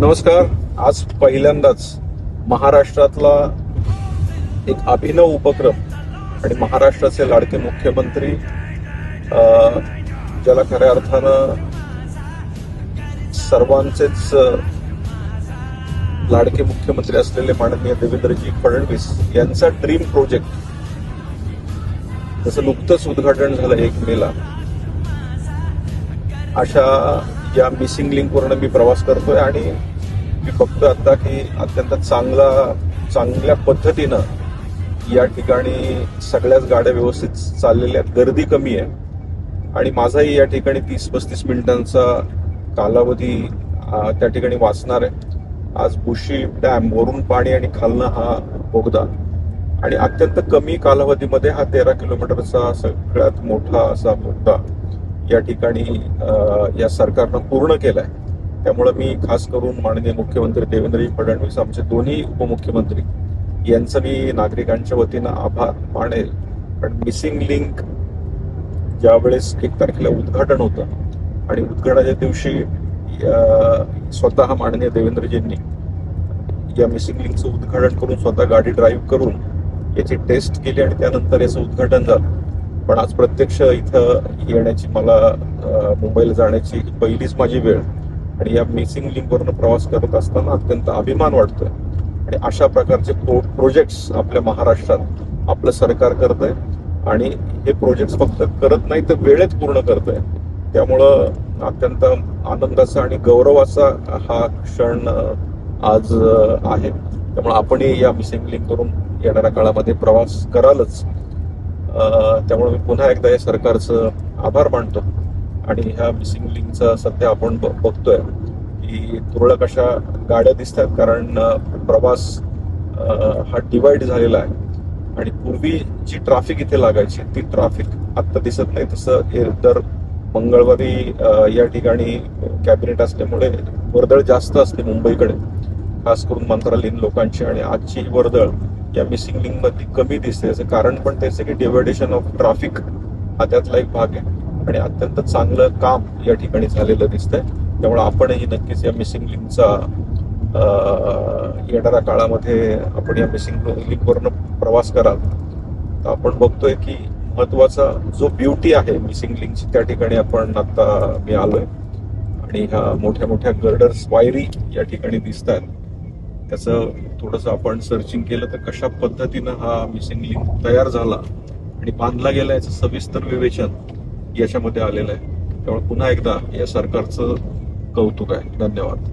नमस्कार. आज पहिल्यांदाच महाराष्ट्रातला एक अभिनव उपक्रम आणि महाराष्ट्राचे लाडके मुख्यमंत्री ज्याला खऱ्या अर्थानं सर्वांचेच लाडके मुख्यमंत्री असलेले माननीय देवेंद्रजी फडणवीस यांचा ड्रीम प्रोजेक्ट जसं नुकतंच उद्घाटन झालं 1 मेला, अशा या मिसिंग लिंकवरनं मी प्रवास करतोय आणि मी बघतोय आता की अत्यंत चांगल्या पद्धतीनं या ठिकाणी सगळ्याच गाड्या व्यवस्थित चाललेल्या, गर्दी कमी आहे आणि माझाही या ठिकाणी 30-35 मिनिटांचा कालावधी त्या ठिकाणी वाचणार आहे. आज बुशी डॅम वरून पाणी आणि खालनं हा बोगदा आणि अत्यंत कमी कालावधीमध्ये हा 13 किलोमीटरचा सगळ्यात मोठा असा बोगदा या ठिकाणी या सरकारनं पूर्ण केलाय. त्यामुळे मी खास करून माननीय मुख्यमंत्री देवेंद्रजी फडणवीस, आमचे दोन्ही उपमुख्यमंत्री यांचं मी नागरिकांच्या वतीनं आभार मानेल. कारण मिसिंग लिंक ज्यावेळेस 1 तारखेला उद्घाटन होतं आणि उद्घाटनाच्या दिवशी स्वतः माननीय देवेंद्रजींनी या मिसिंग लिंकचं उद्घाटन करून स्वतः गाडी ड्राईव्ह करून याची टेस्ट केली आणि त्यानंतर याचं उद्घाटन झालं. पण आज प्रत्यक्ष इथं येण्याची, मला मुंबईला जाण्याची ही पहिलीच माझी वेळ आणि या मिसिंग लिंकवरनं प्रवास करत असताना अत्यंत अभिमान वाटतोय. आणि अशा प्रकारचे प्रोजेक्ट्स आपल्या महाराष्ट्रात आपलं सरकार करतंय आणि हे प्रोजेक्ट्स फक्त करत नाही तर वेळेत पूर्ण करतंय. त्यामुळं अत्यंत आनंदाचा आणि गौरवाचा हा क्षण आज आहे. त्यामुळे आपणही या मिसिंग लिंक करून येणाऱ्या काळामध्ये प्रवास करालच. त्यामुळे मी पुन्हा एकदा या सरकारचं आभार मानतो. आणि ह्या मिसिंग लिंकचा सध्या आपण बघतोय की तुरळक अशा गाड्या दिसतात, कारण प्रवास हा डिवाइड झालेला आहे आणि पूर्वी जी ट्रॅफिक इथे लागायची ती ट्रॅफिक आता दिसत नाही. तसं दर मंगळवारी या ठिकाणी कॅबिनेट असल्यामुळे वर्दळ जास्त असते मुंबईकडे, खास करून मंत्रालयीन लोकांची, आणि आजची वर्दळ या मिसिंग लिंक मध्ये कमी दिसते. याचं कारण पण त्याच की डिव्हायडेशन ऑफ ट्रॅफिक हा त्यातला एक भाग आहे आणि अत्यंत चांगलं काम या ठिकाणी झालेलं दिसतंय. त्यामुळे आपणही नक्कीच या मिसिंग लिंकचा येणाऱ्या काळामध्ये आपण या मिसिंग लिंकवरनं प्रवास कराल तर आपण बघतोय की महत्वाचा जो ब्युटी आहे मिसिंग लिंकची त्या ठिकाणी आपण आता मी आलोय आणि ह्या मोठ्या मोठ्या गर्डर्स, वायरी या ठिकाणी दिसत आहेत. त्याचं थोडंसं आपण सर्चिंग केलं तर कशा पद्धतीनं हा मिसिंग लिंक तयार झाला आणि बांधला गेला याचं सविस्तर विवेचन याच्यामध्ये आलेलं आहे. त्यामुळे पुन्हा एकदा या सरकारचं कौतुक आहे. धन्यवाद.